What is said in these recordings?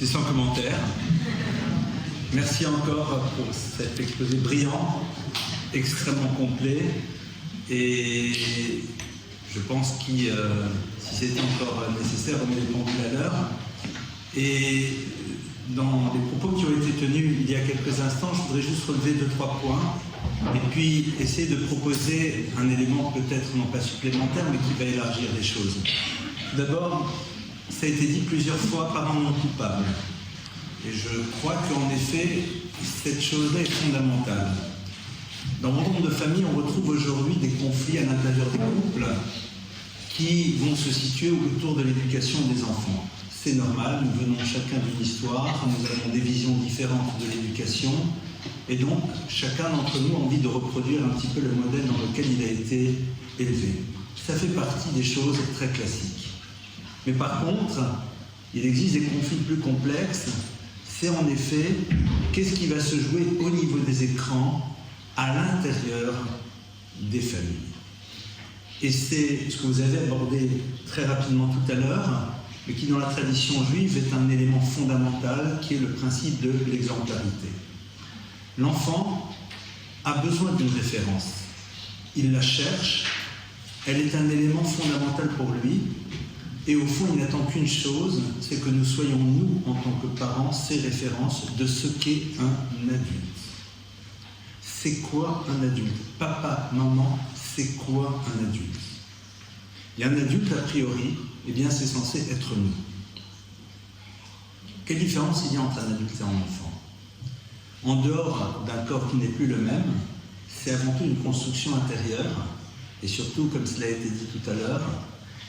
C'est sans commentaire. Merci encore pour cet exposé brillant, extrêmement complet. Et je pense que si c'était encore nécessaire, on met les pendules à l'heure. Et dans les propos qui ont été tenus il y a quelques instants, je voudrais juste relever 2-3 points et puis essayer de proposer un élément peut-être non pas supplémentaire, mais qui va élargir les choses. Tout d'abord, ça a été dit plusieurs fois, parents non coupables. Et je crois qu'en effet, cette chose-là est fondamentale. Dans bon nombre de familles, on retrouve aujourd'hui des conflits à l'intérieur des couples qui vont se situer autour de l'éducation des enfants. C'est normal, nous venons chacun d'une histoire, nous avons des visions différentes de l'éducation, et donc chacun d'entre nous a envie de reproduire un petit peu le modèle dans lequel il a été élevé. Ça fait partie des choses très classiques. Mais par contre, il existe des conflits plus complexes. C'est en effet qu'est-ce qui va se jouer au niveau des écrans à l'intérieur des familles. Et c'est ce que vous avez abordé très rapidement tout à l'heure, mais qui dans la tradition juive est un élément fondamental qui est le principe de l'exemplarité. L'enfant a besoin d'une référence. Il la cherche, elle est un élément fondamental pour lui. Et au fond, il n'attend qu'une chose, c'est que nous soyons, nous, en tant que parents, ces références de ce qu'est un adulte. C'est quoi un adulte? Papa, maman, c'est quoi un adulte? Et un adulte, a priori, eh bien, c'est censé être nous. Quelle différence il y a entre un adulte et un enfant? En dehors d'un corps qui n'est plus le même, c'est avant tout une construction intérieure, et surtout, comme cela a été dit tout à l'heure,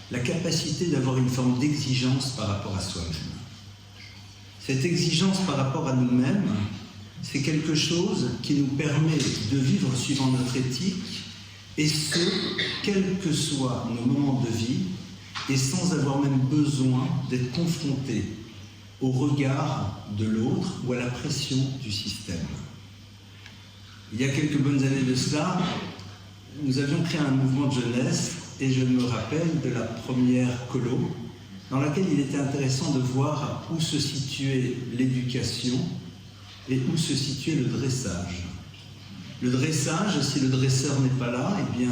la capacité d'avoir une forme d'exigence par rapport à soi-même. Cette exigence par rapport à nous-mêmes, c'est quelque chose qui nous permet de vivre suivant notre éthique, et ce, quels que soient nos moments de vie, et sans avoir même besoin d'être confrontés au regard de l'autre ou à la pression du système. Il y a quelques bonnes années de cela, nous avions créé un mouvement de jeunesse. Et je me rappelle de la première colo, dans laquelle il était intéressant de voir où se situait l'éducation et où se situait le dressage. Le dressage, si le dresseur n'est pas là, eh bien,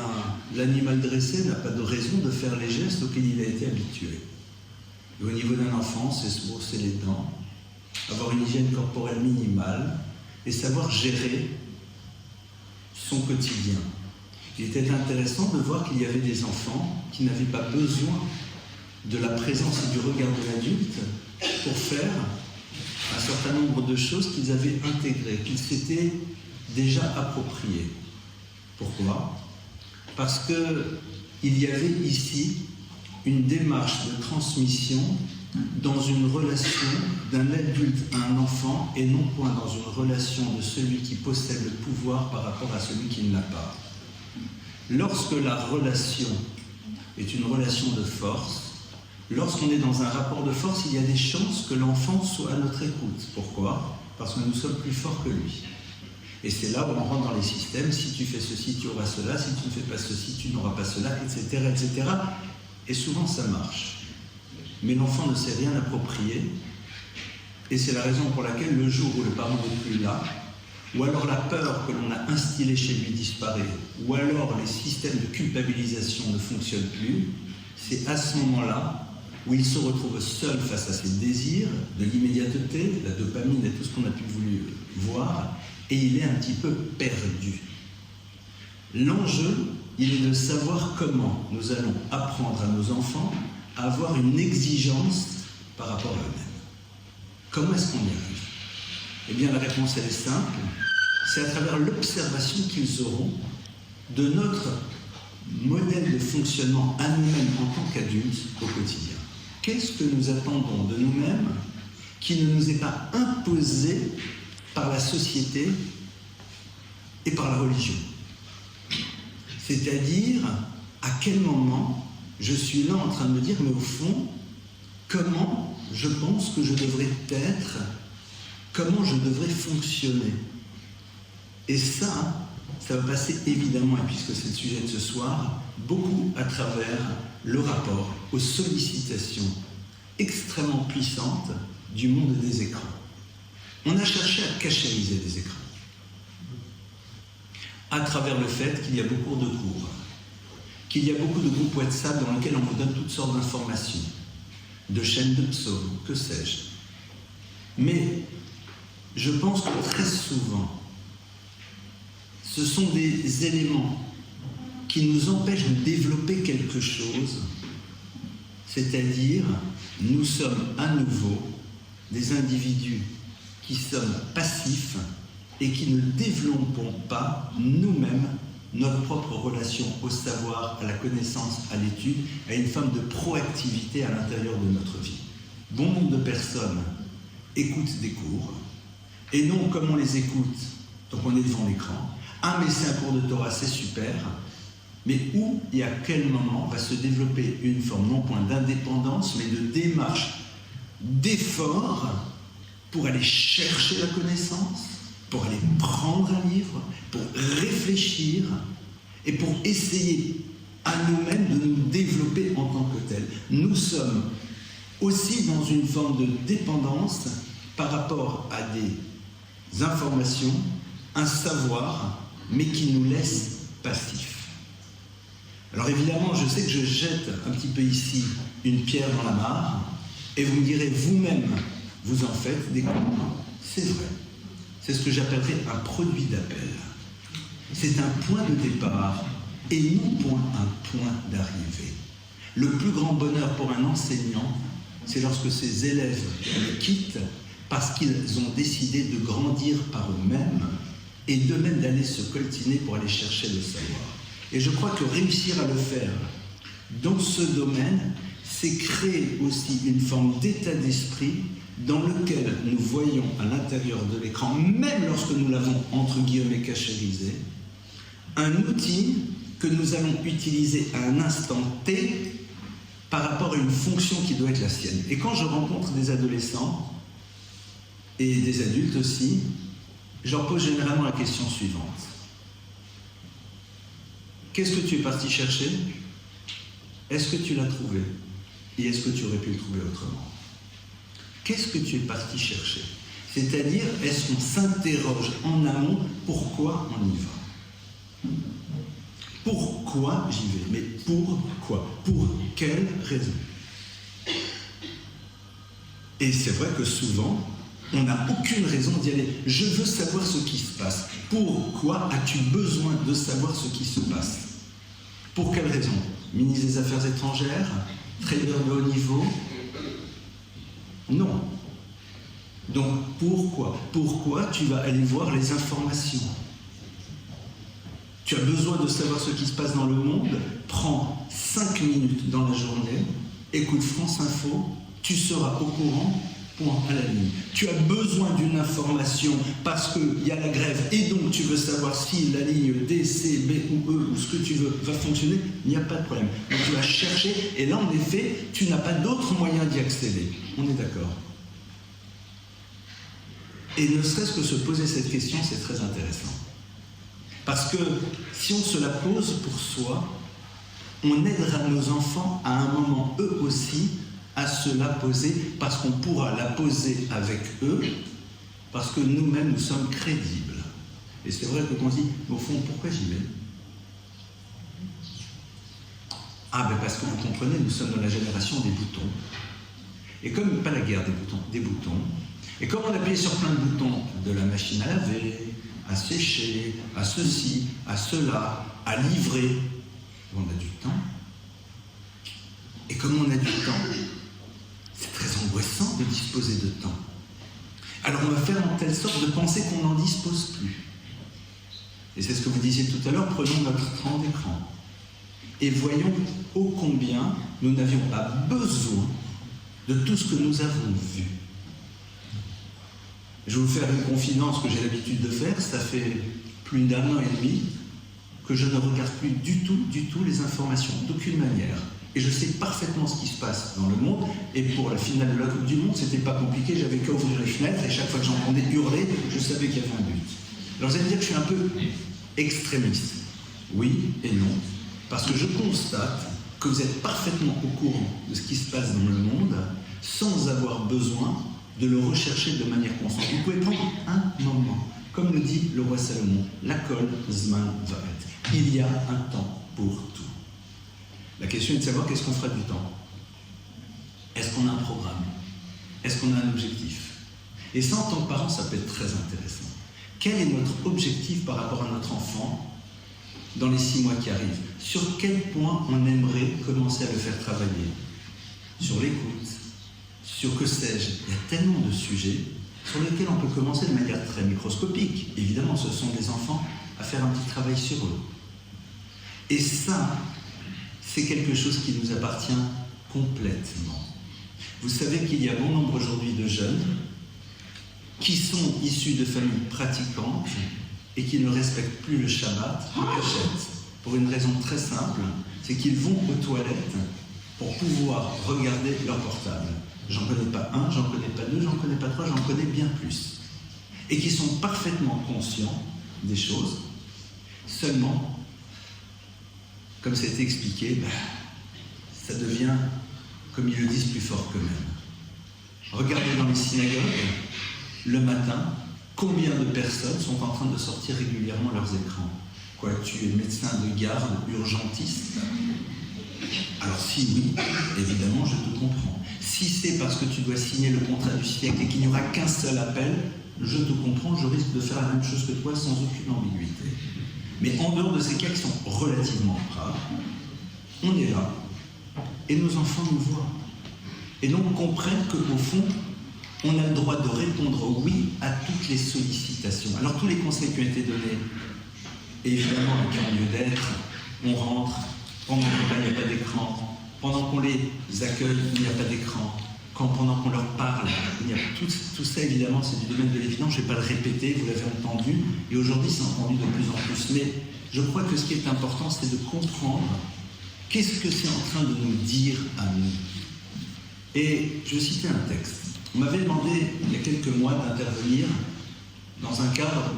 l'animal dressé n'a pas de raison de faire les gestes auxquels il a été habitué. Et au niveau d'un enfant, c'est se brosser les dents, avoir une hygiène corporelle minimale et savoir gérer son quotidien. Il était intéressant de voir qu'il y avait des enfants qui n'avaient pas besoin de la présence et du regard de l'adulte pour faire un certain nombre de choses qu'ils avaient intégrées, qu'ils s'étaient déjà appropriées. Pourquoi? Parce qu'il y avait ici une démarche de transmission dans une relation d'un adulte à un enfant et non point dans une relation de celui qui possède le pouvoir par rapport à celui qui ne l'a pas. Lorsque la relation est une relation de force, lorsqu'on est dans un rapport de force, il y a des chances que l'enfant soit à notre écoute. Pourquoi? Parce que nous sommes plus forts que lui. Et c'est là où on rentre dans les systèmes, si tu fais ceci, tu auras cela, si tu ne fais pas ceci, tu n'auras pas cela, etc., etc. Et souvent ça marche. Mais l'enfant ne sait rien approprier, et c'est la raison pour laquelle le jour où le parent n'est plus là, ou alors la peur que l'on a instillée chez lui disparaît, ou alors les systèmes de culpabilisation ne fonctionnent plus, c'est à ce moment-là où il se retrouve seul face à ses désirs, de l'immédiateté, la dopamine et tout ce qu'on a pu voir, et il est un petit peu perdu. L'enjeu, il est de savoir comment nous allons apprendre à nos enfants à avoir une exigence par rapport à eux-mêmes. Comment est-ce qu'on y arrive? Eh bien, la réponse, elle est simple. C'est à travers l'observation qu'ils auront de notre modèle de fonctionnement à nous-mêmes en tant qu'adultes au quotidien. Qu'est-ce que nous attendons de nous-mêmes qui ne nous est pas imposé par la société et par la religion? C'est-à-dire, à quel moment je suis là en train de me dire, mais au fond, comment je pense que je devrais être, comment je devrais fonctionner. Et ça va passer évidemment, et puisque c'est le sujet de ce soir, beaucoup à travers le rapport aux sollicitations extrêmement puissantes du monde des écrans. On a cherché à cachériser les écrans à travers le fait qu'il y a beaucoup de cours, qu'il y a beaucoup de groupes WhatsApp dans lesquels on vous donne toutes sortes d'informations, de chaînes de psaumes, que sais-je. Mais je pense que très souvent, ce sont des éléments qui nous empêchent de développer quelque chose, c'est-à-dire nous sommes à nouveau des individus qui sommes passifs et qui ne développons pas nous-mêmes notre propre relation au savoir, à la connaissance, à l'étude, à une forme de proactivité à l'intérieur de notre vie. Bon nombre de personnes écoutent des cours, et non comme on les écoute, donc on est devant l'écran. Ah, mais c'est un cours de Torah, c'est super, mais où et à quel moment va se développer une forme non point d'indépendance, mais de démarche, d'effort pour aller chercher la connaissance, pour aller prendre un livre, pour réfléchir et pour essayer à nous-mêmes de nous développer en tant que tels. Nous sommes aussi dans une forme de dépendance par rapport à des informations, un savoir, mais qui nous laisse passifs. Alors évidemment, je sais que je jette un petit peu ici une pierre dans la mare, et vous me direz vous-même, vous en faites des comptes. C'est vrai. C'est ce que j'appellerais un produit d'appel. C'est un point de départ et non point un point d'arrivée. Le plus grand bonheur pour un enseignant, c'est lorsque ses élèves le quittent parce qu'ils ont décidé de grandir par eux-mêmes et d'eux-mêmes d'aller se coltiner pour aller chercher le savoir. Et je crois que réussir à le faire dans ce domaine, c'est créer aussi une forme d'état d'esprit dans lequel nous voyons à l'intérieur de l'écran, même lorsque nous l'avons entre guillemets cachérisé, un outil que nous allons utiliser à un instant T par rapport à une fonction qui doit être la sienne. Et quand je rencontre des adolescents et des adultes aussi, je leur pose généralement la question suivante. Qu'est-ce que tu es parti chercher? Est-ce que tu l'as trouvé? Et est-ce que tu aurais pu le trouver autrement? Qu'est-ce que tu es parti chercher? C'est-à-dire, est-ce qu'on s'interroge en amont pourquoi on y va? Pourquoi j'y vais? Mais pourquoi? Pour quelle raison? Et c'est vrai que souvent, on n'a aucune raison d'y aller. Je veux savoir ce qui se passe. Pourquoi as-tu besoin de savoir ce qui se passe? Pour quelle raison? Ministre des Affaires étrangères? Trader de haut niveau? Non. Donc pourquoi? Pourquoi tu vas aller voir les informations? Tu as besoin de savoir ce qui se passe dans le monde? Prends 5 minutes dans la journée, écoute France Info, tu seras au courant, point à la ligne. Tu as besoin d'une information parce qu'il y a la grève et donc tu veux savoir si la ligne D, C, B ou E ou ce que tu veux va fonctionner, il n'y a pas de problème. Donc tu vas chercher et là en effet, tu n'as pas d'autre moyen d'y accéder. On est d'accord? Et ne serait-ce que se poser cette question, c'est très intéressant. Parce que si on se la pose pour soi, on aidera nos enfants à un moment, eux aussi, à se la poser, parce qu'on pourra la poser avec eux, parce que nous-mêmes, nous sommes crédibles. Et c'est vrai que quand on dit, au fond, pourquoi j'y vais? Ah, ben parce que vous comprenez, nous sommes dans la génération des boutons. Et comme, pas la guerre des boutons, et comme on appuyait sur plein de boutons, de la machine à laver, à sécher, à ceci, à cela, à livrer, on a du temps. Et comme on a du temps, c'est très angoissant de disposer de temps. Alors on va faire en telle sorte de penser qu'on n'en dispose plus. Et c'est ce que vous disiez tout à l'heure, prenons notre temps d'écran. Et voyons ô combien nous n'avions pas besoin de tout ce que nous avons vu. Je vais vous faire une confidence que j'ai l'habitude de faire, ça fait plus d'1 an et demi que je ne regarde plus du tout les informations, d'aucune manière. Et je sais parfaitement ce qui se passe dans le monde, et pour la finale de la Coupe du Monde, c'était pas compliqué, j'avais qu'à ouvrir les fenêtres, et chaque fois que j'entendais hurler, je savais qu'il y avait un but. Alors vous allez me dire que je suis un peu extrémiste. Oui et non, parce que je constate que vous êtes parfaitement au courant de ce qui se passe dans le monde, sans avoir besoin de le rechercher de manière constante. Vous pouvez prendre un moment, comme le dit le roi Salomon, l'akol zman varet. Il y a un temps pour tout. La question est de savoir qu'est-ce qu'on fera du temps. Est-ce qu'on a un programme? Est-ce qu'on a un objectif? Et ça, en tant que parent, ça peut être très intéressant. Quel est notre objectif par rapport à notre enfant dans les 6 mois qui arrivent? Sur quel point on aimerait commencer à le faire travailler? Sur l'écoute, sur que sais-je? Il y a tellement de sujets sur lesquels on peut commencer de manière très microscopique. Évidemment, ce sont des enfants à faire un petit travail sur eux. Et ça, c'est quelque chose qui nous appartient complètement. Vous savez qu'il y a bon nombre aujourd'hui de jeunes qui sont issus de familles pratiquantes et qui ne respectent plus le Shabbat en cachette. Pour une raison très simple, c'est qu'ils vont aux toilettes pour pouvoir regarder leur portable. J'en connais pas un, j'en connais pas deux, j'en connais pas trois, j'en connais bien plus. Et qui sont parfaitement conscients des choses, seulement, comme ça a été expliqué, ça devient, comme ils le disent, plus fort qu'eux-mêmes. Regardez dans les synagogues, le matin, combien de personnes sont en train de sortir régulièrement leurs écrans? Quoi, tu es médecin de garde, urgentiste? Alors si oui, évidemment, je te comprends. Si c'est parce que tu dois signer le contrat du siècle et qu'il n'y aura qu'un seul appel, je te comprends, je risque de faire la même chose que toi sans aucune ambiguïté. Mais en dehors de ces cas qui sont relativement rares, on est là, et nos enfants nous voient. Et donc comprennent qu'au fond, on a le droit de répondre oui à toutes les sollicitations. Alors tous les conseils qui ont été donnés, évidemment, qui ont lieu d'être, on rentre, pendant qu'on il n'y a pas d'écran, pendant qu'on les accueille, il n'y a pas d'écran, pendant qu'on leur parle, il y a tout ça évidemment, c'est du domaine de l'évidence, je ne vais pas le répéter, vous l'avez entendu, et aujourd'hui c'est entendu de plus en plus. Mais je crois que ce qui est important, c'est de comprendre qu'est-ce que c'est en train de nous dire à nous. Et je citais un texte. On m'avait demandé il y a quelques mois d'intervenir dans un cadre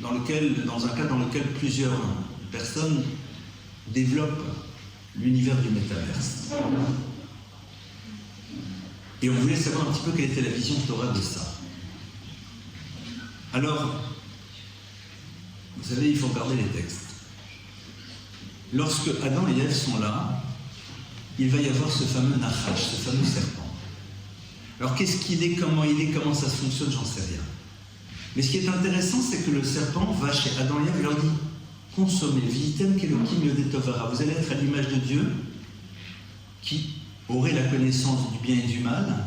dans lequel plusieurs personnes développent l'univers du métaverse. Et on voulait savoir un petit peu quelle était la vision Torah de ça. Alors, vous savez, il faut regarder les textes. Lorsque Adam et Ève sont là, il va y avoir ce fameux Nachash, ce fameux serpent. Alors qu'est-ce qu'il est, comment ça fonctionne, j'en sais rien. Mais ce qui est intéressant, c'est que le serpent va chez Adam et Ève et leur dit « Consommez, vitem kelokim yodetovara ». Vous allez être à l'image de Dieu, qui aurait la connaissance du bien et du mal,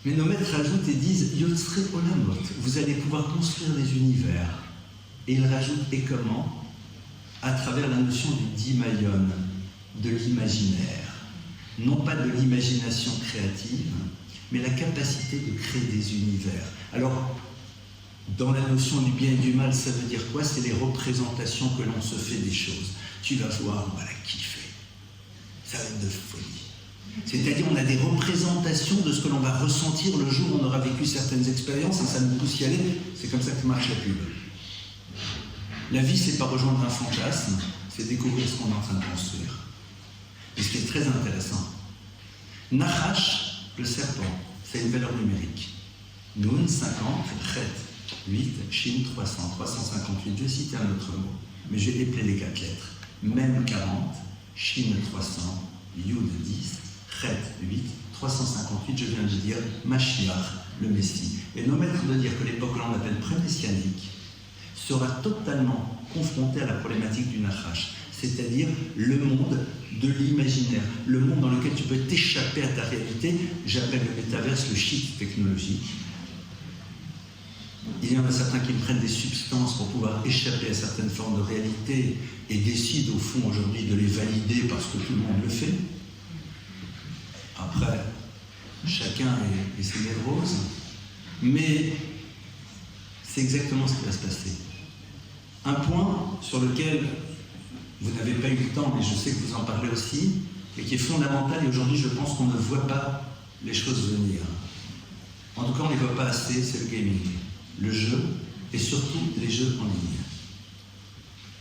mais nos maîtres ajoutent et disent « Yotzre olamot ». Vous allez pouvoir construire des univers. Et ils rajoutent « Et comment ?» À travers la notion du dimayon, de l'imaginaire. Non pas de l'imagination créative, mais la capacité de créer des univers. Alors, dans la notion du bien et du mal, ça veut dire quoi? C'est les représentations que l'on se fait des choses. Tu vas voir, on va la kiffer. Ça va être de folie. C'est-à-dire, on a des représentations de ce que l'on va ressentir le jour où on aura vécu certaines expériences et ça nous pousse y aller. C'est comme ça que marche la pub. La vie, c'est pas rejoindre un fantasme, c'est découvrir ce qu'on est en train de construire. Et ce qui est très intéressant, Nachash, le serpent, c'est une valeur numérique. Nun 50, Chet 8, Shin 300, 358. Je vais citer un autre mot, mais je vais épeler les 4 lettres. Mem 40, Shin 300, Yud 10, Chet 8, 358, je viens de dire Mashiach, le Messie. Et nos maîtres de dire que l'époque que l'on appelle pré-messianique sera totalement confronté à la problématique du Nachash, c'est-à-dire le monde de l'imaginaire, le monde dans lequel tu peux t'échapper à ta réalité. J'appelle le métaverse le shit technologique. Il y en a certains qui prennent des substances pour pouvoir échapper à certaines formes de réalité et décident au fond aujourd'hui de les valider parce que tout le monde le fait. Après, chacun et ses névroses, mais c'est exactement ce qui va se passer. Un point sur lequel vous n'avez pas eu le temps, mais je sais que vous en parlez aussi, et qui est fondamental, et aujourd'hui je pense qu'on ne voit pas les choses venir. En tout cas, on ne les voit pas assez, c'est le gaming, le jeu, et surtout les jeux en ligne.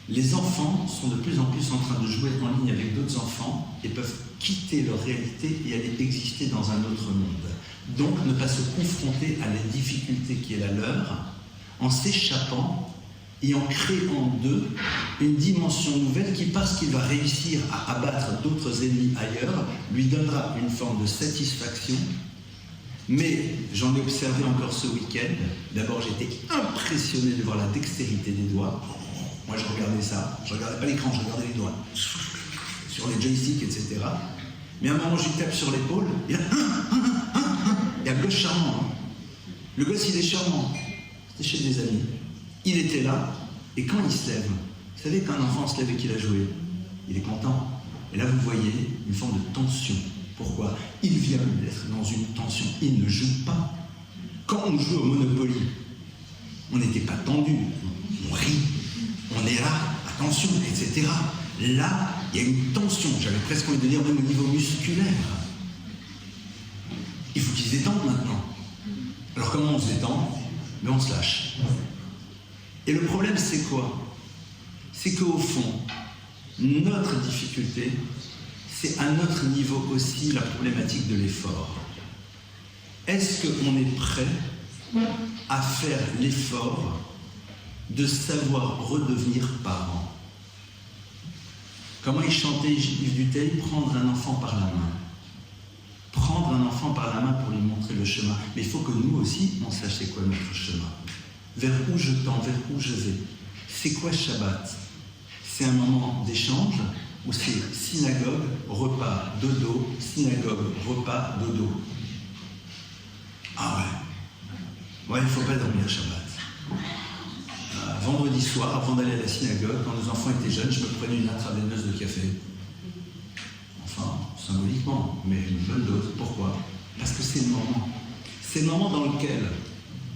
Les enfants sont de plus en plus en train de jouer en ligne avec d'autres enfants et peuvent quitter leur réalité et aller exister dans un autre monde. Donc ne pas se confronter à la difficulté qui est la leur, en s'échappant et en créant d'eux une dimension nouvelle qui, parce qu'il va réussir à abattre d'autres ennemis ailleurs, lui donnera une forme de satisfaction. Mais j'en ai observé encore ce week-end. D'abord, j'étais impressionné de voir la dextérité des doigts. Moi, je regardais ça. Je regardais pas l'écran, je regardais les doigts. Sur les joysticks, etc. Mais à un moment, je lui tape sur l'épaule. Il y a un gosse charmant. Hein. Le gosse, il est charmant. C'était chez des amis. Il était là. Et quand il se lève, vous savez, quand un enfant se lève et qu'il a joué, il est content. Et là, vous voyez une forme de tension. Pourquoi? Il vient d'être dans une tension. Il ne joue pas. Quand on joue au Monopoly, on n'était pas tendu. On rit. On est là. Attention, etc. Là, il y a une tension. J'avais presque envie de dire même au niveau musculaire. Il faut qu'ils se détendent maintenant. Alors comment on se détend? Mais on se lâche. Et le problème, c'est quoi? C'est qu'au fond, notre difficulté, c'est à notre niveau aussi la problématique de l'effort. Est-ce qu'on est prêt à faire l'effort de savoir redevenir parent? Comment il chantait Yves Duteil? Prendre un enfant par la main. Prendre un enfant par la main pour lui montrer le chemin. Mais il faut que nous aussi, on sache c'est quoi notre chemin. Vers où je tends, vers où je vais. C'est quoi Shabbat? C'est un moment d'échange où c'est synagogue, repas, dodo, synagogue, repas, dodo. Ah ouais. Ouais, il ne faut pas dormir Shabbat. Vendredi soir, avant d'aller à la synagogue, quand nos enfants étaient jeunes, je me prenais une intraveineuse de café. Enfin, symboliquement, mais une bonne dose. Pourquoi? Parce que c'est le moment. C'est le moment dans lequel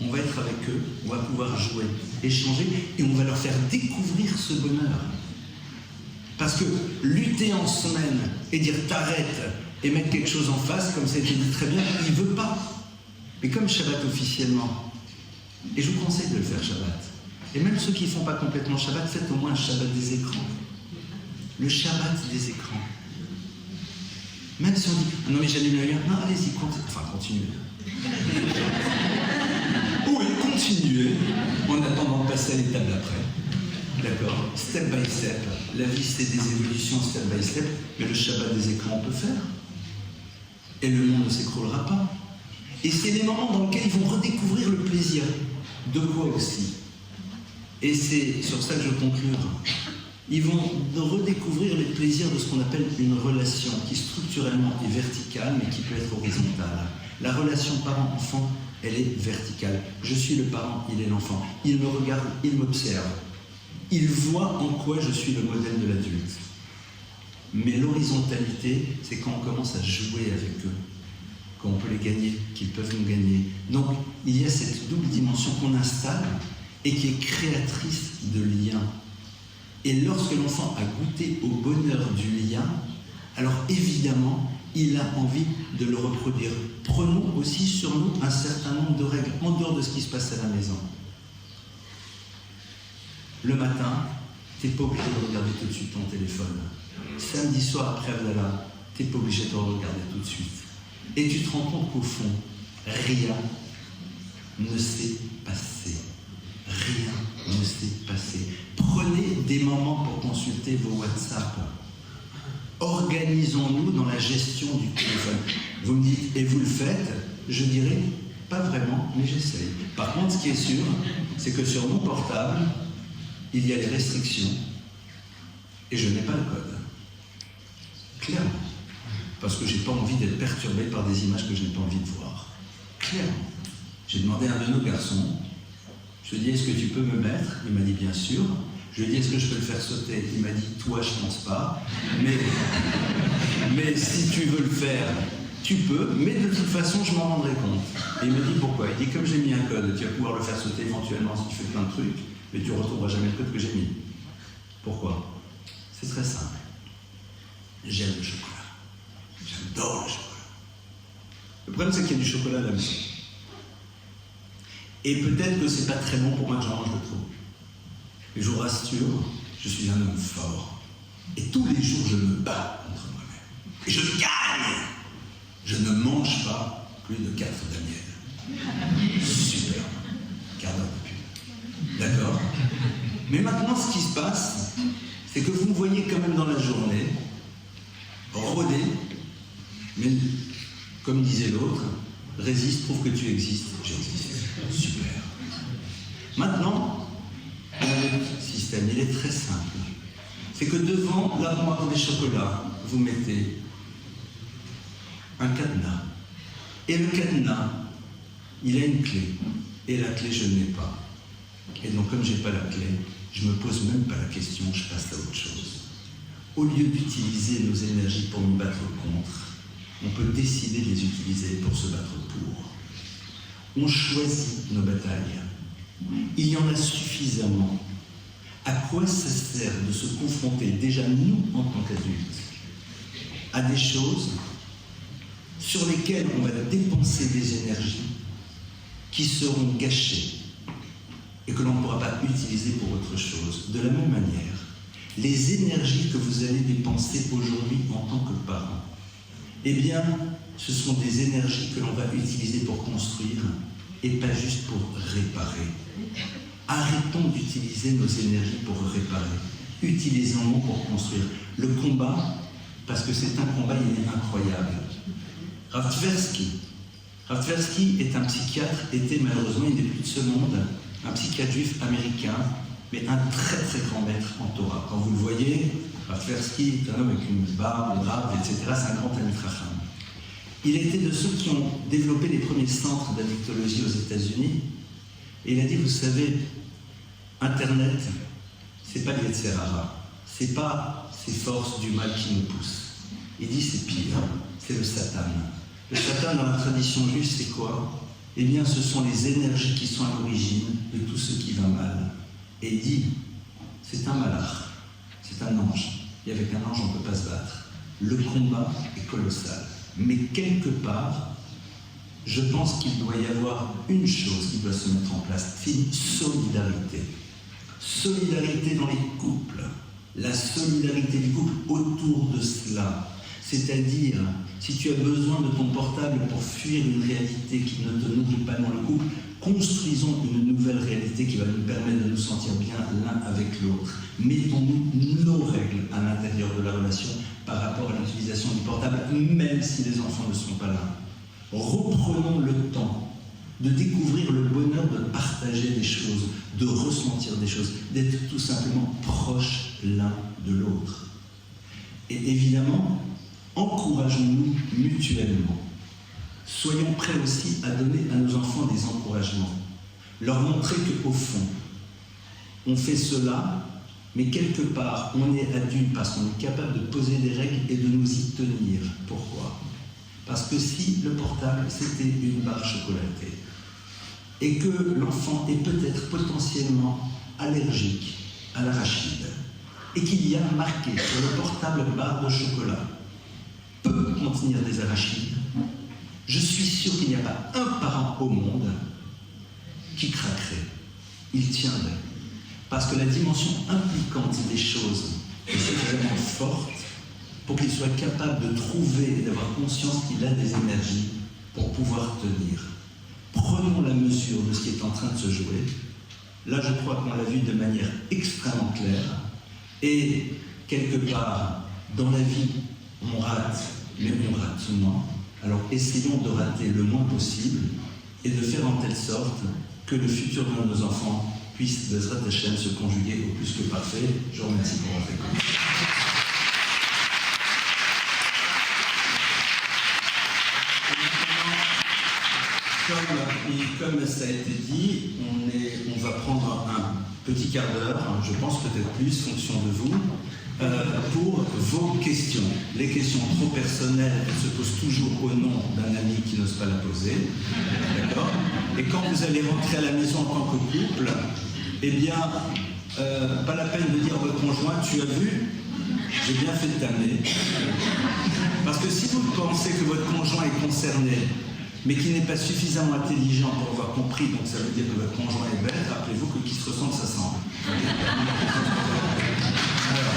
on va être avec eux, on va pouvoir jouer, échanger, et on va leur faire découvrir ce bonheur. Parce que lutter en semaine et dire t'arrêtes et mettre quelque chose en face, comme ça a été dit très bien, il ne veut pas. Mais comme Shabbat officiellement, et je vous conseille de le faire Shabbat, et même ceux qui ne font pas complètement Shabbat, faites au moins un Shabbat des écrans. Le Shabbat des écrans. Même si on dit, ah non mais j'allume la lumière, non allez-y, continuez. Oui, continuez, en attendant de passer à l'étape d'après. D'accord? Step by step. La vie, c'est des évolutions step by step, mais le Shabbat des écrans, on peut faire. Et le monde ne s'écroulera pas. Et c'est les moments dans lesquels ils vont redécouvrir le plaisir. De quoi aussi? Et c'est sur ça que je conclure. Ils vont redécouvrir les plaisirs de ce qu'on appelle une relation qui structurellement est verticale, mais qui peut être horizontale. La relation parent-enfant, elle est verticale. Je suis le parent, il est l'enfant. Il me regarde, il m'observe. Il voit en quoi je suis le modèle de l'adulte. Mais l'horizontalité, c'est quand on commence à jouer avec eux, quand on peut les gagner, qu'ils peuvent nous gagner. Donc, il y a cette double dimension qu'on installe et qui est créatrice de liens. Et lorsque l'enfant a goûté au bonheur du lien, alors évidemment, il a envie de le reproduire. Prenons aussi sur nous un certain nombre de règles, en dehors de ce qui se passe à la maison. Le matin, tu n'es pas obligé de regarder tout de suite ton téléphone. Samedi soir, après Abdallah, tu n'es pas obligé de le regarder tout de suite. Et tu te rends compte qu'au fond, rien ne s'est passé. Rien ne s'est passé. Prenez des moments pour consulter vos WhatsApp. Organisons-nous dans la gestion du téléphone. Vous me dites, et vous le faites? Je dirais, pas vraiment, mais j'essaye. Par contre, ce qui est sûr, c'est que sur mon portable, il y a des restrictions et je n'ai pas le code. Clairement. Parce que je n'ai pas envie d'être perturbé par des images que je n'ai pas envie de voir. Clairement. J'ai demandé à un de nos garçons, je lui ai dit, est-ce que tu peux me mettre? Il m'a dit, bien sûr. Je lui ai dit, est-ce que je peux le faire sauter? Il m'a dit, toi, je ne pense pas. Mais si tu veux le faire, tu peux. Mais de toute façon, je m'en rendrai compte. Et il me dit, pourquoi? Il dit, comme j'ai mis un code, tu vas pouvoir le faire sauter éventuellement si tu fais plein de trucs, mais tu ne retrouveras jamais le code que j'ai mis. Pourquoi? C'est très simple. J'aime le chocolat. J'adore le chocolat. Le problème, c'est qu'il y a du chocolat à la maison. Et peut-être que c'est pas très bon pour moi que j'en mange de trop. Et je vous rassure, je suis un homme fort. Et tous les jours, je me bats contre moi-même. Et je gagne. Je ne mange pas Plus de 4, Daniel. Super. Quart d'heure de pub. D'accord. Mais maintenant, ce qui se passe, c'est que vous me voyez quand même dans la journée, rôder, mais comme disait l'autre, résiste, prouve que tu existes, j'existe. Super. Maintenant, le système, il est très simple. C'est que devant l'armoire des chocolats, vous mettez un cadenas. Et le cadenas, il a une clé. Et la clé, je ne l'ai pas. Et donc, comme je n'ai pas la clé, je ne me pose même pas la question, je passe à autre chose. Au lieu d'utiliser nos énergies pour nous battre contre, on peut décider de les utiliser pour se battre pour. On choisit nos batailles. Il y en a suffisamment. À quoi ça sert de se confronter, déjà nous en tant qu'adultes, à des choses sur lesquelles on va dépenser des énergies qui seront gâchées et que l'on ne pourra pas utiliser pour autre chose. De la même manière, les énergies que vous allez dépenser aujourd'hui en tant que parent, eh bien, ce sont des énergies que l'on va utiliser pour construire et pas juste pour réparer. Arrêtons d'utiliser nos énergies pour réparer. Utilisons-les pour construire. Le combat, parce que c'est un combat, il est incroyable. Rav Tversky est un psychiatre, était malheureusement, il n'est plus de ce monde, un psychiatre juif américain, mais un très très grand maître en Torah. Quand vous le voyez, Rav Tversky est un homme avec une barbe, une rave, etc. C'est un grand Talmid Chacham. Il était de ceux qui ont développé les premiers centres d'addictologie aux États-Unis. Et il a dit, vous savez, Internet, c'est pas le Yetzer Hara, c'est pas ces forces du mal qui nous poussent. Il dit, c'est pire, c'est le Satan. Le Satan, dans la tradition juive, c'est quoi? Eh bien, ce sont les énergies qui sont à l'origine de tout ce qui va mal. Et il dit, c'est un malach, c'est un ange. Et avec un ange, on ne peut pas se battre. Le combat est colossal. Mais quelque part, je pense qu'il doit y avoir une chose qui doit se mettre en place, c'est une solidarité. Solidarité dans les couples. La solidarité du couple autour de cela. C'est-à-dire, si tu as besoin de ton portable pour fuir une réalité qui ne te nourrit pas dans le couple, construisons une nouvelle réalité qui va nous permettre de nous sentir bien l'un avec l'autre. Mettons-nous nos règles à l'intérieur de la relation par rapport à l'utilisation du portable, même si les enfants ne sont pas là. Reprenons le temps de découvrir le bonheur de partager des choses, de ressentir des choses, d'être tout simplement proches l'un de l'autre. Et évidemment, encourageons-nous mutuellement. Soyons prêts aussi à donner à nos enfants des encouragements. Leur montrer qu'au fond, on fait cela, mais quelque part, on est adulte parce qu'on est capable de poser des règles et de nous y tenir. Pourquoi ? Parce que si le portable, c'était une barre chocolatée, et que l'enfant est peut-être potentiellement allergique à l'arachide, et qu'il y a marqué sur le portable barre de chocolat, peut contenir des arachides, je suis sûr qu'il n'y a pas un parent au monde qui craquerait. Il tiendrait. Parce que la dimension impliquante des choses est suffisamment forte pour qu'il soit capable de trouver et d'avoir conscience qu'il a des énergies pour pouvoir tenir. Prenons la mesure de ce qui est en train de se jouer. Là, je crois qu'on l'a vu de manière extrêmement claire. Et quelque part, dans la vie, on rate, mais on rate souvent. Alors essayons de rater le moins possible et de faire en telle sorte que le futur de nos enfants puisse, Bezrat Hashem, se conjuguer au plus que parfait. Je vous remercie pour votre écoute. Comme ça a été dit, on va prendre un petit quart d'heure, je pense peut-être plus, fonction de vous, pour vos questions. Les questions trop personnelles, elles se posent toujours au nom d'un ami qui n'ose pas la poser. D'accord ? Et quand vous allez rentrer à la maison en tant que couple, eh bien, pas la peine de dire à votre conjoint, tu as vu, j'ai bien fait de t'amener. Parce que si vous pensez que votre conjoint est concerné, mais qui n'est pas suffisamment intelligent pour avoir compris, donc ça veut dire que votre conjoint est bête, rappelez-vous que qui se ressemble s'assemble. Alors,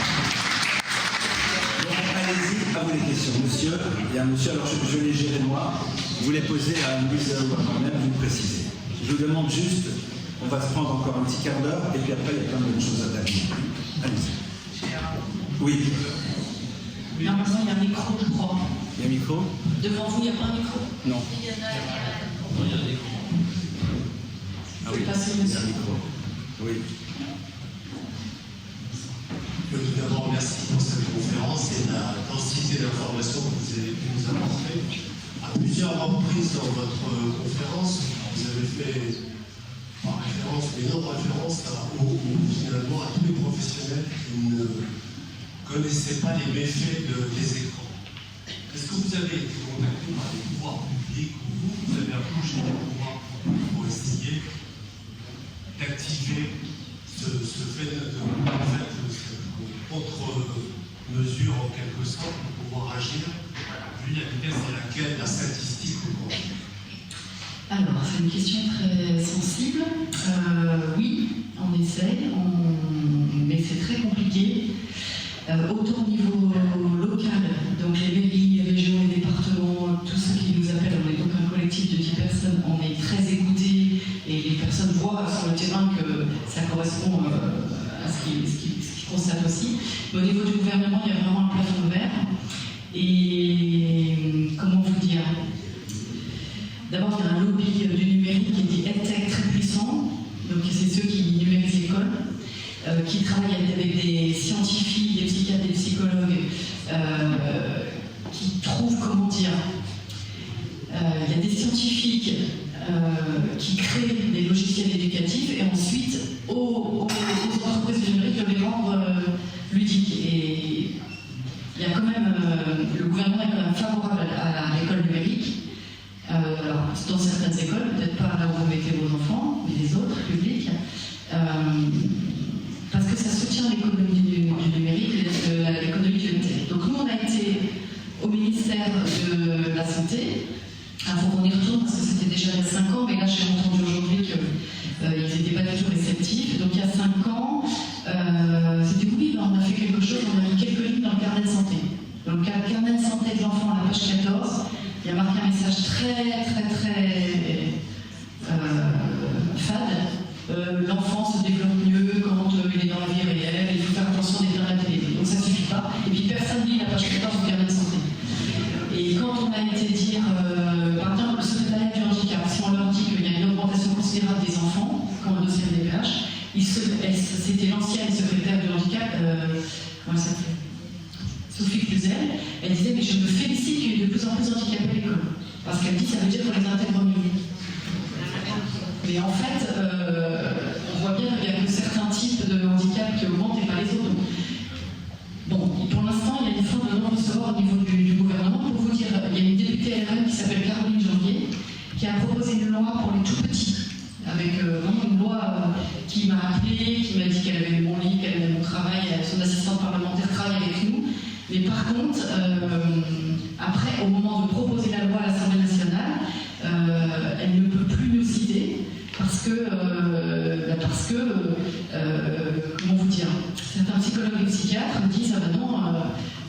bon, allez-y, à vous les questions. Monsieur, il y a un monsieur, alors je vais les gérer moi. vous les posez à Louise ou à moi-même, vous précisez. Je vous demande juste, on va se prendre encore un petit quart d'heure, et puis après, il y a plein d'autres choses à terminer. Allez-y. Oui. Normalement, il y a un micro, je crois. Il y a un micro? Devant vous, il n'y a pas un micro? Non. Il y en a. Ah oui, il y a un micro. Oui. Tout d'abord, merci pour cette conférence et la densité d'informations que vous avez pu nous apporter. À plusieurs reprises dans votre conférence, vous avez fait référence, mais non référence finalement à tous les professionnels qui ne connaissaient pas les méfaits des écrans. Est-ce que vous avez été contacté par les pouvoirs publics ou vous avez approché les pouvoirs publics pour essayer d'activer ce phénomène, en fait, contre-mesure en quelque sorte pour pouvoir agir vu la vitesse à laquelle la statistique augmente? Alors, c'est une question très sensible. Oui, on essaie, mais c'est très compliqué. Autant au niveau local, donc les mairies, les régions, les départements, tous ceux qui nous appellent, on est donc un collectif de 10 personnes, on est très écoutés et les personnes voient sur le terrain que ça correspond à ce qu'ils constatent aussi. Mais au niveau du gouvernement, il y a vraiment un plafond de verre. Et comment vous dire? D'abord, il y a un lobby du numérique qui est dit EdTech très puissant, donc c'est ceux qui numérisent l'école, qui travaillent avec des scientifiques, des psychiatres, des psychologues, qui trouvent, comment dire, il y a des scientifiques qui créent des logiciels éducatifs et ensuite aux entreprises du numérique de les rendre ludiques. Et il y a quand même, le gouvernement est quand même favorable à l'école numérique. Alors, dans certaines écoles, peut-être pas là où vous mettez vos enfants, mais les autres, publics, parce que ça soutient l'économie du numérique, l'économie de l'EdTech. Donc nous, on a été au ministère de la Santé. Il faut qu'on y retourne parce que c'était déjà il y a 5 ans, mais là j'ai entendu aujourd'hui qu'ils n'étaient pas du tout réceptifs. Donc il y a 5 ans, c'était oui, on a fait quelque chose, on a mis quelques lignes dans le carnet de santé. Donc le carnet de santé de l'enfant à la page 14, il y a marqué un message très fade. L'enfant se développe mieux quand il est dans la vie réelle, il faut faire attention des termes à la télé. Donc ça ne suffit pas. Et puis personne ne lit la page 14 du carnet de santé. Et quand on a été dire, par exemple, le secrétariat du handicap, si on leur dit qu'il y a une augmentation considérable des enfants, comme un dossier MDPH, c'était l'ancienne secrétaire du handicap, comment elle s'appelait, Sophie Cluzel, elle disait mais je me félicite qu'il y ait de plus en plus d'handicapés à l'école. Parce qu'elle dit ça veut dire qu'on les intègre mieux. Mais en fait, on voit bien qu'il y a que certains types de handicap qui augmentent et pas les autres. Bon, pour l'instant, il y a une forme de non-recevoir au niveau du gouvernement. Pour vous dire, il y a une députée LRM qui s'appelle Caroline Janvier, qui a proposé une loi pour les tout-petits, avec vraiment une loi qui m'a appelé, qui m'a dit qu'elle avait mon lit, qu'elle avait mon travail, son assistante parlementaire travaille avec nous. Mais par contre, après, au moment de proposer la loi à l'Assemblée nationale, elle ne peut plus nous citer parce que comment vous dire, certains psychologues et psychiatres me disent ah ben non,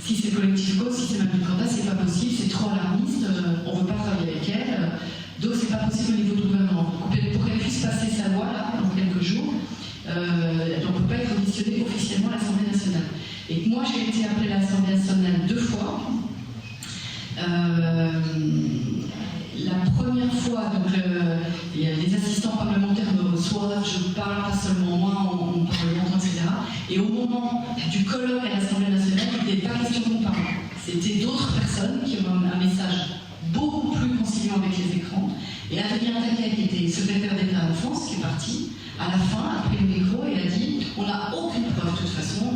si c'est collectif cause, si c'est Marie Corda, c'est pas possible, c'est trop alarmiste, on ne veut pas travailler avec elle, donc c'est pas possible au niveau du gouvernement. Pour qu'elle puisse passer sa loi là, dans quelques jours, elle ne peut pas être auditionnée officiellement à l'Assemblée nationale. Et moi j'ai été appelée à l'Assemblée nationale 2 fois. La première fois, donc, les assistants parlementaires me reçoivent, je parle pas seulement moi, on parle longtemps, etc. Et au moment du colloque à l'Assemblée nationale, il n'était pas question qu'on parle. C'était d'autres personnes qui ont un message beaucoup plus conciliant avec les écrans. Et Adrien Taquet, qui était secrétaire d'État à l'enfance, qui est parti, à la fin, a pris le micro et a dit on n'a aucune preuve, de toute façon,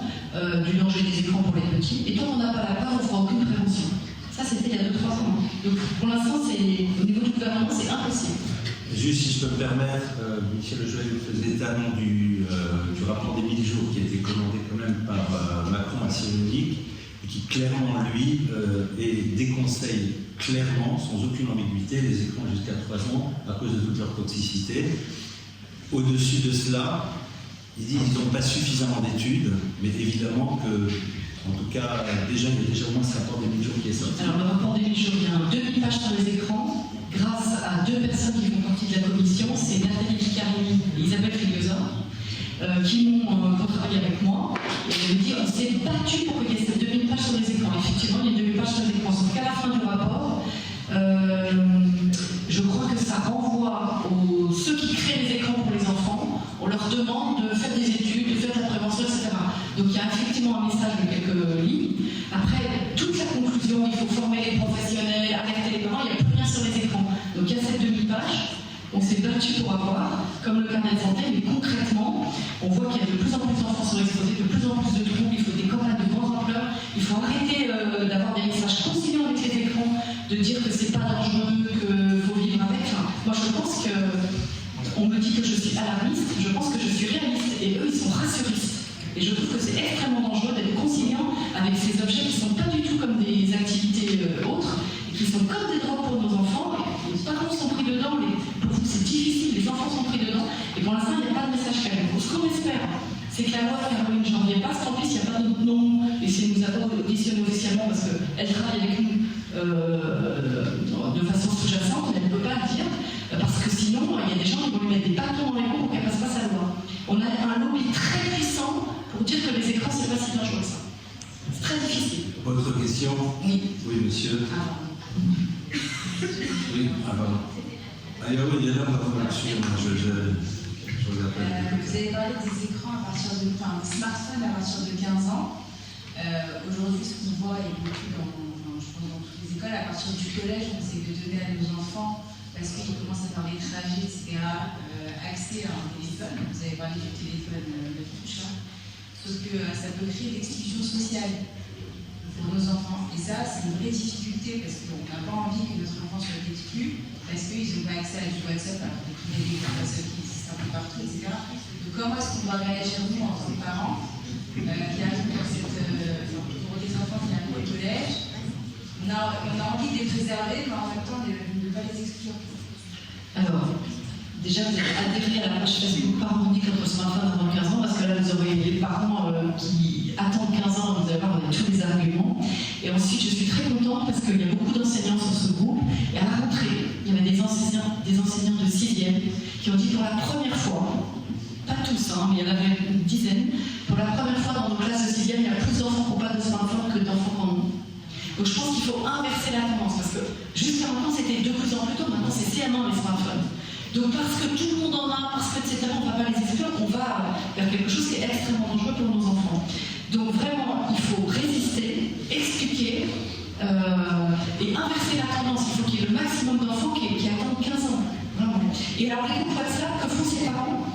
du danger des écrans pour les petits, et tant on n'a pas la part, on ne fera aucune prévention. Ça, c'était il y a 2-3 ans. Donc, pour l'instant, au niveau du gouvernement, c'est impossible. Juste, si je peux me permettre, Michel Lejoel faisait état du rapport des 1000 jours qui a été commandé quand même par Macron à Cyrulnik, et qui clairement, lui, déconseille clairement, sans aucune ambiguïté, les écrans jusqu'à 3 ans à cause de toute leur toxicité. Au-dessus de cela, il dit qu'ils n'ont pas suffisamment d'études, mais évidemment que, en tout cas, il y a déjà au moins ce rapport des 1000 jours qui est sorti. Alors, le rapport des 1000 jours, il y a 2000 pages sur les écrans, grâce à 2 personnes qui font partie de la commission, c'est Nathalie Picarini et Isabelle Filiosa, qui m'ont travaillé avec moi. Et je veux dire, on s'est battu pour qu'il y ait ces 2000 pages sur les écrans. Effectivement, il y a 2000 pages sur les écrans. Sauf qu'à la fin du rapport, je crois que ça renvoie ceux qui créent les écrans pour les enfants. On leur demande de faire des études, de faire de la prévention, etc. Donc il y a effectivement un message de quelques lignes. Après, toute la conclusion, il faut former les professionnels, alerter les parents, il n'y a plus rien sur les écrans. Donc il y a cette demi-page. On s'est battu pour avoir, comme le carnet de santé, mais concrètement, on voit qu'il y a de plus en plus d'enfants sont exposés, de plus en plus de troubles, il faut des campagnes de grande ampleur, il faut arrêter d'avoir des messages conciliants avec les écrans, de dire que c'est pas dangereux, qu'il faut vivre avec. Enfin, moi je pense que, on me dit que je suis alarmiste, je pense que je suis réaliste, et eux ils sont rassuristes. Et je trouve que c'est extrêmement dangereux d'être conciliant avec ces objets qui ne sont pas du tout comme des activités autres, et qui sont comme des drogues pour nos enfants. Les parents sont pris dedans, pour vous c'est difficile, les enfants sont pris dedans, et pour l'instant il n'y a pas de message clair. Donc ce qu'on espère, c'est que la loi Caroline Janvier passe, qu'en plus il n'y a pas d'autre nom, et si nous avons auditionné officiellement parce qu'elle travaille avec nous de façon sous-jacente, mais elle ne peut pas le dire, parce que sinon il y a des gens qui vont lui mettre des bâtons dans les roues pour qu'elle passe pas sa loi. On a un lobby très puissant pour dire que les écrans c'est pas si dangereux que ça. C'est très difficile. Autre question? Oui. Oui, monsieur. Oui, pardon. Allez, oui, il y a là, je vous appelle. Vous avez parlé des écrans à partir de, enfin, des smartphones à partir de 15 ans. Aujourd'hui, ce qu'on voit, et beaucoup dans toutes les écoles, à partir du collège, on essaie de donner à nos enfants, parce qu'ils commencent à faire des trajets, etc., accès à un téléphone. Vous avez parlé du téléphone de touche, hein. Sauf que ça peut créer l'exclusion sociale pour nos enfants. Et ça, c'est une vraie difficulté parce qu'on n'a pas envie que notre enfant soit exclu parce qu'ils n'ont pas accès à du WhatsApp alors qu'il y a des personnes qui existent un peu partout, etc. Donc comment est-ce qu'on doit réagir nous en tant que parents qui arrivent pour des enfants qui arrivent au collège? On a envie de les préserver, mais en même temps de ne pas les exclure. Alors, déjà, vous avez adhéré à la page Facebook Parents unis contre smartphone avant 15 ans, parce que là, vous aurez les parents qui attendent 15 ans, vous allez voir, on a tous les arguments. Et ensuite, je suis très contente parce qu'il y a beaucoup d'enseignants sur ce groupe. Et à la rentrée, il y avait des enseignants de 6e qui ont dit pour la première fois, pas tous, hein, mais il y en avait une dizaine, pour la première fois dans nos classes de 6e, il y a plus d'enfants qui n'ont pas de smartphone que d'enfants qui en ont. Donc je pense qu'il faut inverser la tendance, parce que jusqu'à maintenant, c'était 2 ans plus tôt, maintenant c'est C1 les smartphones. Donc parce que tout le monde en a, parce que etc., on ne va pas les exclure, on va vers quelque chose qui est extrêmement dangereux pour nos enfants. Donc vraiment, il faut résister, expliquer et inverser la tendance. Il faut qu'il y ait le maximum d'enfants qui attendent 15 ans. Vraiment. Et alors les groupes WhatsApp, que font ces parents?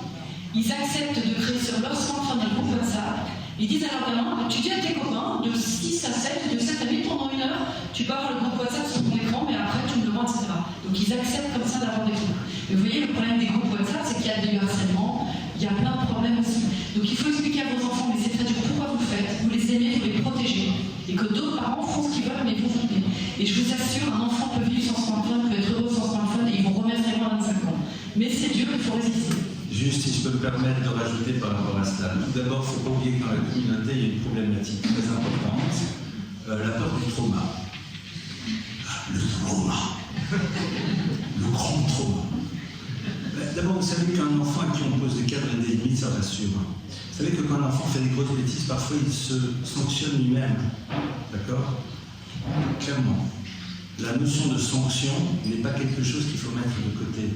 Ils acceptent de créer sur leur smartphone un groupe WhatsApp. Ils disent à leurs gamins, tu dis à tes copains, de 6 à 7, de 7 à 8 pendant 1 heure, tu peux avoir le groupe WhatsApp sur ton écran, mais après tu me demandes, etc. Donc ils acceptent comme ça d'avoir des groupes. Mais vous voyez, le problème des groupes WhatsApp, c'est qu'il y a du harcèlement, il y a plein de problèmes aussi. Donc il faut expliquer à vos enfants, mais c'est très dur, pourquoi vous le faites, vous les aimez, vous les protégez. Et que d'autres parents font ce qu'ils veulent, mais vous venez. Et je vous assure, un enfant peut vivre sans smartphone, peut être heureux sans smartphone, et ils vont remettre vraiment à 25 ans. Mais c'est dur, il faut résister. Juste, si je peux me permettre de rajouter par rapport à cela. Tout d'abord, il ne faut pas oublier que dans la communauté, il y a une problématique très importante, la peur du trauma. Le trauma. Le grand trauma. D'abord, vous savez qu'un enfant à qui on pose des cadres et des limites, ça rassure. Vous savez que quand un enfant fait des grosses bêtises, parfois il se sanctionne lui-même. D'accord? Clairement. La notion de sanction n'est pas quelque chose qu'il faut mettre de côté.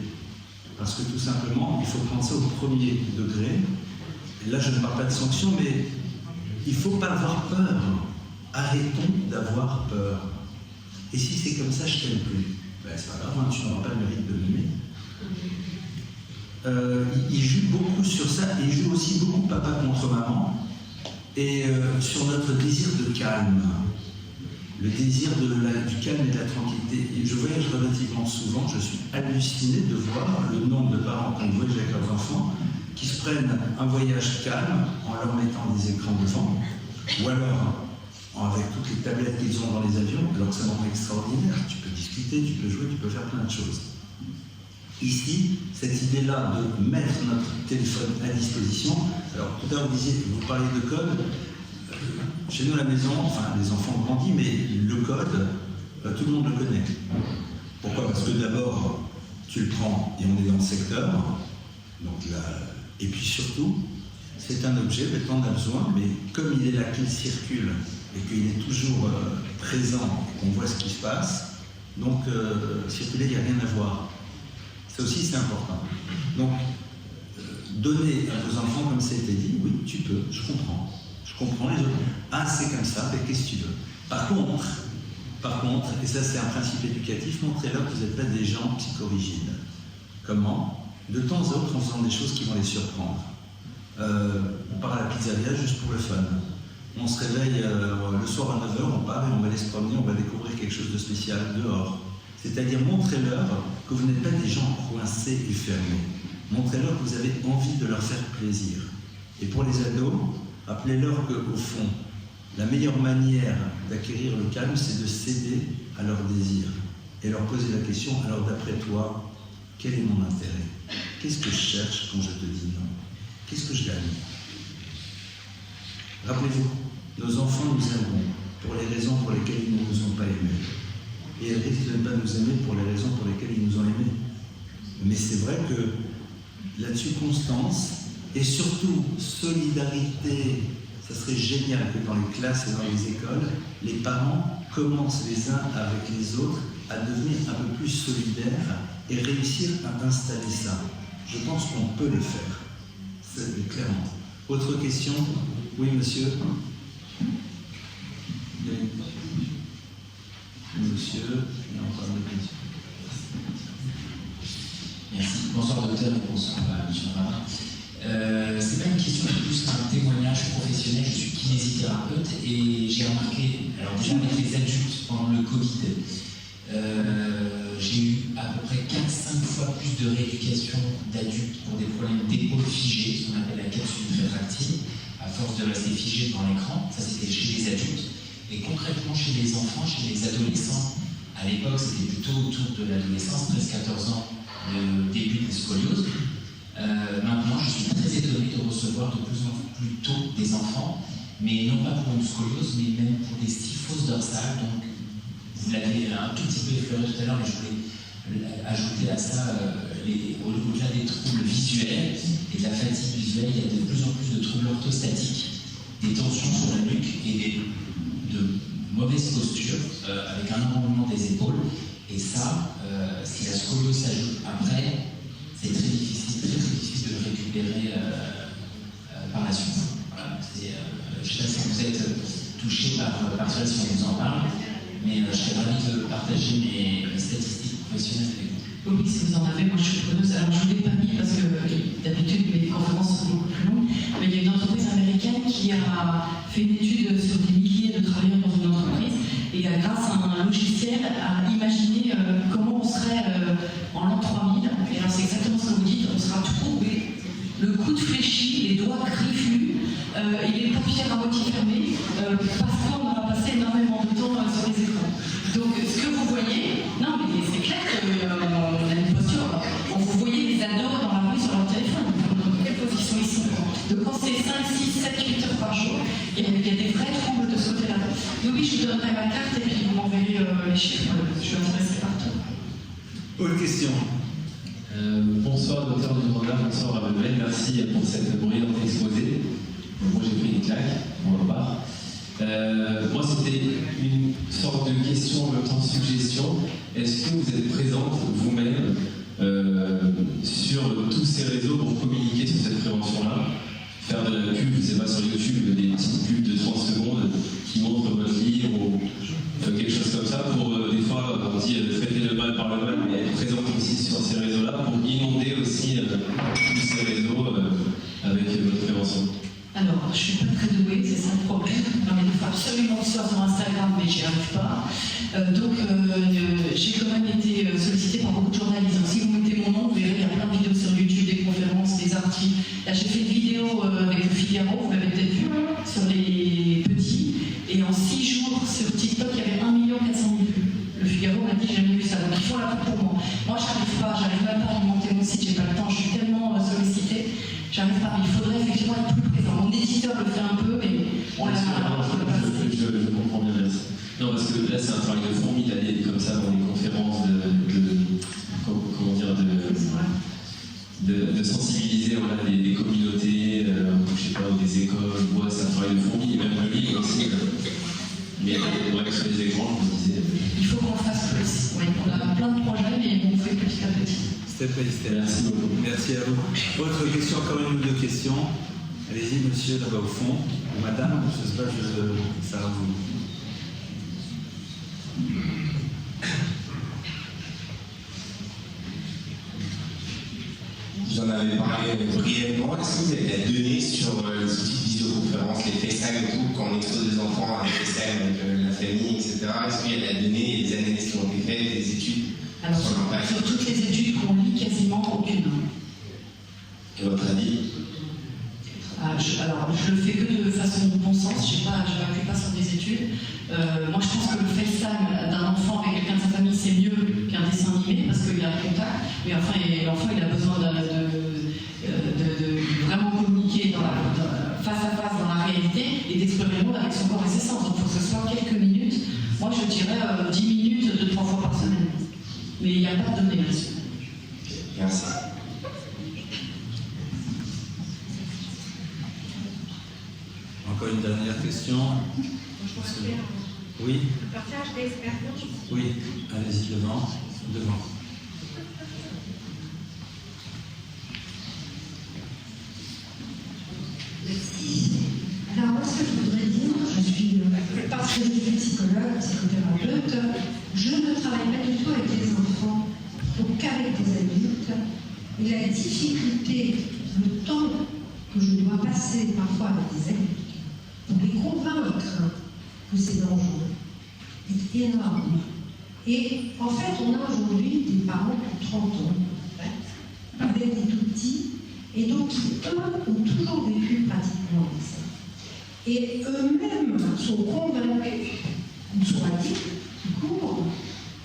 Parce que tout simplement, il faut prendre ça au premier degré. Et là, je ne parle pas de sanction, mais il ne faut pas avoir peur. Arrêtons d'avoir peur. Et si c'est comme ça, je t'aime plus. Ben, c'est pas grave, hein, tu n'auras pas le mérite de m'aimer. Il joue beaucoup sur ça, et il joue aussi beaucoup papa contre maman, et sur notre désir de calme. Le désir du calme et de la tranquillité. Et je voyage relativement souvent, je suis halluciné de voir le nombre de parents qui voyagent avec leurs enfants qui se prennent un voyage calme en leur mettant des écrans devant, ou alors avec toutes les tablettes qu'ils ont dans les avions, alors que c'est vraiment extraordinaire. Tu peux discuter, tu peux jouer, tu peux faire plein de choses. Ici, cette idée-là de mettre notre téléphone à disposition, alors tout à l'heure vous parliez de code. Chez nous à la maison, enfin les enfants ont grandi, mais le code, tout le monde le connaît. Pourquoi? Parce que d'abord, tu le prends et on est dans le secteur. Donc là, et puis surtout, c'est un objet dont on a besoin, mais comme il est là, qu'il circule et qu'il est toujours présent, qu'on voit ce qui se passe, donc circuler, il n'y a rien à voir. Ça aussi, c'est important. Donc, donner à vos enfants, comme ça a été dit, oui, tu peux, je comprends. Je comprends les autres. Ah, c'est comme ça, mais qu'est-ce que tu veux? Par contre, et ça c'est un principe éducatif, montrez-leur que vous n'êtes pas des gens psychorigides. Comment? De temps en temps, en faisant des choses qui vont les surprendre. On part à la pizzeria juste pour le fun. On se réveille le soir à 9h, on part et on va aller se promener, on va découvrir quelque chose de spécial dehors. C'est-à-dire montrez-leur que vous n'êtes pas des gens coincés et fermés. Montrez-leur que vous avez envie de leur faire plaisir. Et pour les ados, rappelez-leur qu'au fond, la meilleure manière d'acquérir le calme, c'est de céder à leurs désirs et leur poser la question, alors d'après toi, quel est mon intérêt? Qu'est-ce que je cherche quand je te dis non? Qu'est-ce que je gagne? Rappelez-vous, nos enfants nous aimeront pour les raisons pour lesquelles ils ne nous ont pas aimés. Et ils risquent de ne pas nous aimer pour les raisons pour lesquelles ils nous ont aimés. Mais c'est vrai que là-dessus, constance et surtout solidarité. Ça serait génial que dans les classes et dans les écoles, les parents commencent les uns avec les autres à devenir un peu plus solidaires et réussir à installer ça. Je pense qu'on peut le faire, c'est clairement. Autre question? Oui, monsieur? Monsieur, il y a encore une question. Merci. Bonsoir docteur et bonsoir monsieur Rabat. C'est pas une question, c'est plus un témoignage professionnel. Je suis kinésithérapeute et j'ai remarqué, alors déjà avec les adultes pendant le Covid, j'ai eu à peu près 4-5 fois plus de rééducation d'adultes pour des problèmes d'épaule figée, ce qu'on appelle la capsule rétractile, à force de rester figé devant l'écran. Ça c'était chez les adultes. Et concrètement chez les enfants, chez les adolescents, à l'époque c'était plutôt autour de l'adolescence, 13-14 ans, le début des scolioses. Maintenant, je suis très étonné de recevoir de plus en plus tôt des enfants, mais non pas pour une scoliose, mais même pour des stiphoses dorsales. Donc, vous l'avez un tout petit peu effleuré tout à l'heure, mais je voulais ajouter à ça, au-delà des troubles visuels et de la fatigue visuelle, il y a de plus en plus de troubles orthostatiques, des tensions sur la nuque et de mauvaises postures avec un enroulement des épaules. Et ça, si la scoliose s'ajoute après, c'est très difficile de le récupérer par la suite. Voilà, je ne sais pas si vous êtes touché par cela, si on vous en parle, mais je serais ravi de partager mes statistiques professionnelles avec vous. Oui, si vous en avez, moi je suis preneuse. Alors je ne vous l'ai pas mis parce que d'habitude mes conférences sont beaucoup plus longues, mais il y a une entreprise américaine qui a fait une étude sur des milliers de travailleurs dans une entreprise et grâce à un logiciel a imaginé comment on serait en l'an 3000. Et alors c'est exactement ce que vous dites, on sera tout courbé, le coude fléchi, les doigts griffus et les paupières à moitié fermées parce qu'on aura passé énormément de temps sur les écrans. Donc ce que vous voyez, non mais c'est clair qu'on a une posture, vous voyez les ados dans la rue sur leur téléphone, dans quelle position ils sont. Donc quand c'est 5, 6, 7, 8 heures par jour, il y a des vrais troubles de ce côté-là. Donc oui, je vous donnerai ma carte et puis vous m'enverrez les chiffres, je suis intéressée par tout. Autre question? Bonsoir docteur Duranda, bonsoir Abel, merci pour cette brillante exposé. Moi j'ai pris une claque, on repart. Moi c'était une sorte de question, en même temps suggestion. Est-ce que vous êtes présente vous-même sur tous ces réseaux pour communiquer sur cette prévention-là? Faire de la pub, je ne sais pas, sur YouTube, des petites pubs de 30 secondes qui montrent votre livre ou quelque chose comme ça, pour des fois, on dit traiter le mal par le mal, mais être présente aussi sur ces réseaux-là pour inonder aussi tous ces réseaux avec votre prévention. Alors, je suis pas très douée, c'est ça le problème. Non, mais il faut absolument que ce soit sur Instagram, mais j'y arrive pas. Donc, j'ai quand même été sollicitée par beaucoup de journalistes. Donc, si vous mettez mon nom, vous verrez, il y a plein de vidéos sur YouTube, des conférences, des articles. Là, j'ai fait une vidéo avec le Figaro, vous l'avez peut-être vu, sur les petits. Et en 6 jours, sur TikTok, il y avait 1 400 000 vues. Le Figaro m'a dit, j'ai jamais vu ça. Donc, il faut la faire pour moi. Moi, j'arrive même pas à monter mon site, j'ai pas le temps, je suis tellement sollicitée. J'arrive pas, mais il faudrait effectivement être plus présent. Mon éditeur le fait un peu, mais on l'a pas. Je comprends bien, merci. Non, parce que là, c'est un travail de fourmi d'aller comme ça dans les conférences, de de sensibiliser voilà, les communautés, je sais pas, ou des écoles, ouais, c'est un travail de fourmi, et même le livre aussi. Mais bref, sur les écrans, je me disais. Il faut qu'on fasse plus. Oui, on a plein de projets, mais on fait petit à petit. Step by step. Merci beaucoup. Merci à vous. Autre question, encore une ou deux questions. Allez-y, monsieur, là-bas au fond. Ou madame, je ne sais pas, ça va vous. Vous en avez parlé brièvement. Est-ce que vous avez des données sur les outils de visioconférence, les FaceTime et tout, quand on expose des enfants à FaceTime avec la famille, etc. Est-ce qu'il y a de la donnée et des analyses qui ont été faites, des études Alors, sur l'impact? sur toutes les études qu'on lit, quasiment aucune. Et votre avis? Alors, je le fais que de façon bon sens, je n'appuie pas sur des études. Moi, je pense que le FaceTime d'un enfant avec quelqu'un de sa famille, c'est mieux qu'un dessin animé, parce qu'il y a un contact. Mais enfin, l'enfant, il a besoin de vraiment communiquer face à face dans la réalité et d'explorer le monde avec son corps et ses sens. Donc, il faut que ce soit quelques minutes. Moi, je dirais 10 minutes de 3 fois par semaine. Mais il n'y a pas de données là-dessus. Merci. Encore une dernière question. Oui. Le partage d'expérience. Oui, allez-y devant. Merci. Alors moi, ce que je voudrais dire, parce que je suis psychologue, psychothérapeute, je ne travaille pas du tout avec les enfants, donc qu'avec des adultes. Et la difficulté, le temps que je dois passer parfois avec des adultes pour les convaincre que c'est dangereux est énorme. Et en fait, on a aujourd'hui des parents de 30 ans, avec des tout petits, et donc qui, eux, ont toujours vécu pratiquement avec ça. Et eux-mêmes sont convaincus, ils sont addicts, ils courent,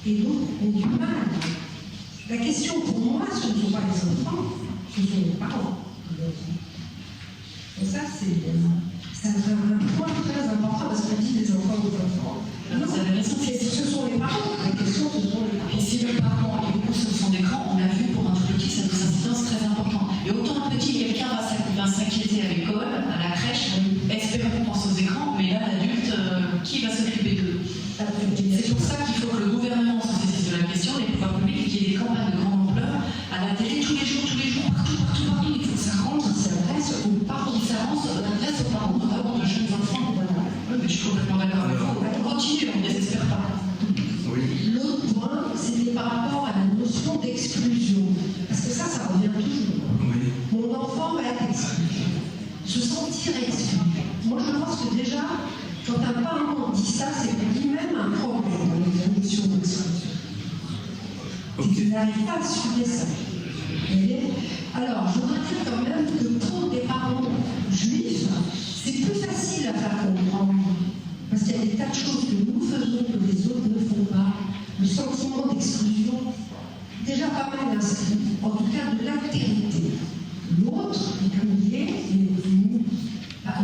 et donc ont du mal. La question pour moi, ce ne sont pas les enfants, ce sont les parents. Et ça, c'est un point très important, parce qu'on dit les enfants aux enfants. Non, vous avez raison, ce sont les parents. La question, ce sont les parents. Et si le parent est beaucoup sur son écran, on l'a vu pour un tout petit, ça a des incidences très importantes. Et autant un petit, quelqu'un va s'inquiéter à l'école, à la crèche, espérant qu'on pense aux écrans, mais là, l'adulte, qui va s'occuper d'eux? C'est pour ça qu'il faut que le gouvernement se saisisse de la question, les pouvoirs publics, et qu'il y ait des campagnes de grande ampleur à la télé tous les jours, partout. Il faut que ça rentre, ça s'adresse aux parents, s'adresse aux parents, notamment de jeunes enfants. Voilà. Oui, mais je suis complètement d'accord avec vous. On continue, on ne désespère pas. Oui. L'autre point, c'était par rapport à la notion d'exclusion. Parce que ça revient toujours. Oui. Mon enfant va être exclu. Se sentir exclu. Moi, je pense que déjà, quand un parent dit ça, c'est lui-même un problème dans les notions d'exclusion. Et qu'il n'arrive pas à assumer ça. Vous voyez ? Alors, je voudrais dire quand même que pour des parents juifs, c'est plus facile à faire comprendre. Parce qu'il y a des tas de choses que nous faisons que les autres ne font pas. Le sentiment d'exclusion, déjà pas mal inscrit, en tout cas de l'altérité. L'autre, comme il est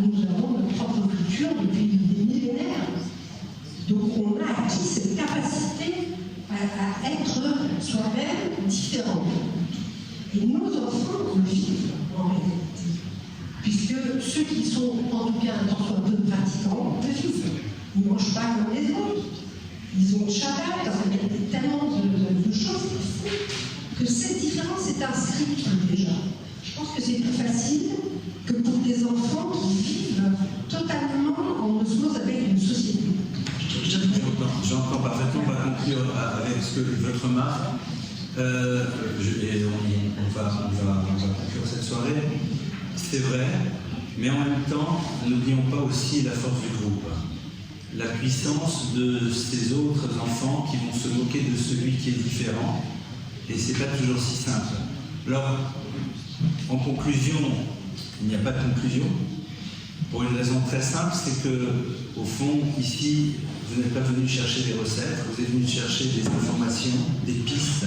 nous avons notre propre culture depuis des millénaires. Donc on a acquis cette capacité à être soi-même différent. Et nos enfants le vivent en réalité. Puisque ceux qui sont, en tout cas, un soit peu pratiquants, le vivent. Ils ne mangent pas comme les autres. Ils ont le Shabbat, il y a tellement de choses qui font que cette différence est inscrite déjà. Je pense que c'est plus facile que pour des enfants qui vivent totalement en osmose avec une société. J'entends parfaitement, on va conclure avec ce que votre remarque. Et on va conclure cette soirée. C'est vrai, mais en même temps, n'oublions pas aussi la force du groupe. La puissance de ces autres enfants qui vont se moquer de celui qui est différent. Et c'est pas toujours si simple. Alors, en conclusion, il n'y a pas de conclusion. Pour une raison très simple, c'est que, au fond, ici, vous n'êtes pas venu chercher des recettes, vous êtes venu chercher des informations, des pistes.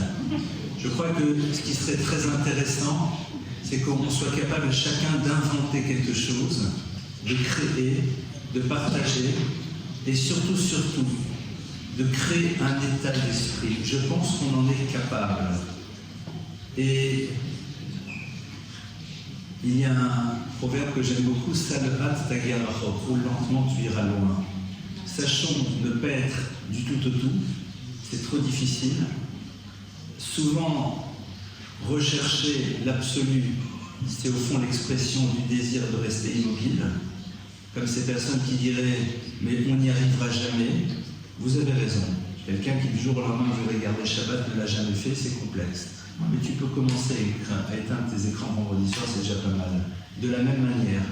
Je crois que ce qui serait très intéressant, c'est qu'on soit capable chacun d'inventer quelque chose, de créer, de partager, et surtout, de créer un état d'esprit. Je pense qu'on en est capable. Et Il y a un proverbe que j'aime beaucoup, Salvat tagarachot, roule lentement, tu iras loin. Sachons ne pas être du tout au tout, c'est trop difficile. Souvent, rechercher l'absolu, c'est au fond l'expression du désir de rester immobile. Comme ces personnes qui diraient « mais on n'y arrivera jamais », vous avez raison. Quelqu'un qui du jour au lendemain voudrait garder Shabbat ne l'a jamais fait, c'est complexe. Mais tu peux commencer à éteindre tes écrans vendredi soir, c'est déjà pas mal. De la même manière,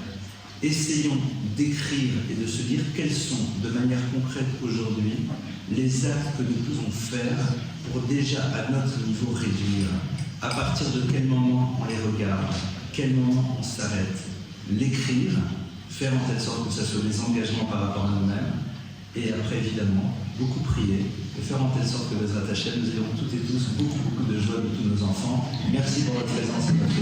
essayons d'écrire et de se dire quels sont, de manière concrète aujourd'hui, les actes que nous pouvons faire pour déjà à notre niveau réduire. À partir de quel moment on les regarde, quel moment on s'arrête. L'écrire, faire en telle sorte que ce soit des engagements par rapport à nous-mêmes, et après évidemment, beaucoup prier, et faire en telle sorte que Bezrat Hashem, nous ayons toutes et tous beaucoup de joie de tous nos enfants. Merci pour votre présence et votre